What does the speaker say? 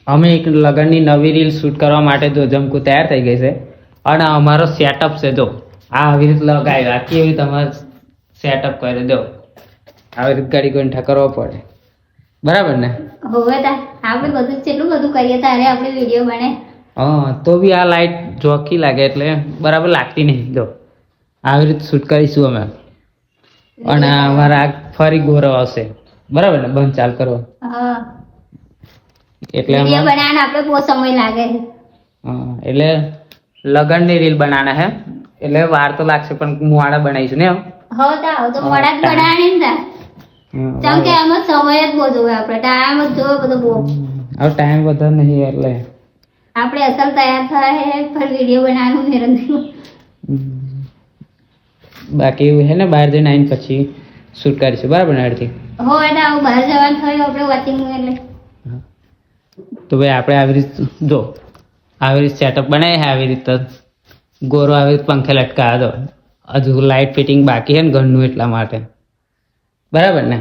અમે એક લગ્નની નવી રીલ શૂટ કરવા માટે જો જમકુ તૈયાર થઈ ગઈ છે અને અમારો સેટઅપ છે જો આવી રીતે લગાવ્યો આ કેવી તમારે સેટઅપ કરી દો આવી રીતે ગાડી ગંઠા કરવો પડે બરાબર ને હોવે તા આપણે બધું કેટલું બધું કરીએ તારે આપણે વિડીયો બને હા તો બી આ લાઈટ જોખી લાગે એટલે બરાબર લાગતી નહીં જો આવી રીતે શૂટ કરીશું અમે અને અમારા ફરી ગોરો આવશે બરાબર ને બંધ ચાલ કરો હા એટલે વિડીયો બનાવવાને આપણે બહુ સમય લાગે હા એટલે લગનની રીલ બનાવવાના હે એટલે વાર તો લાગશે પણ મુવાડા બનાવીશું ને હો તા તો મોડા જ બનાવવાની ને તા કેમ કે આમાં સમય જ બહુ જોવે આપણે ટાઈમ જ જોવે બધું બહુ હવે ટાઈમ વધુ નહીં એટલે આપણે અસલ તૈયાર થાય પર વિડીયો બનાવવાનું મેરન બાકી એવું હે ને બહાર જઈને આવીને પછી શૂટ કરીશું બરાબર ને અડધી હો એટલે આવું બહાર જવાનું થયું આપણે વોચિંગ એટલે તો ભાઈ આપણે આવી રીતે જો આવી રીતે સેટઅપ બનાવીએ આવી રીતે ગોરો આવી રીતે પંખે લટકાવા દો હજુ લાઇટ ફિટિંગ બાકી છે ને ઘરનું એટલા માટે બરાબર ને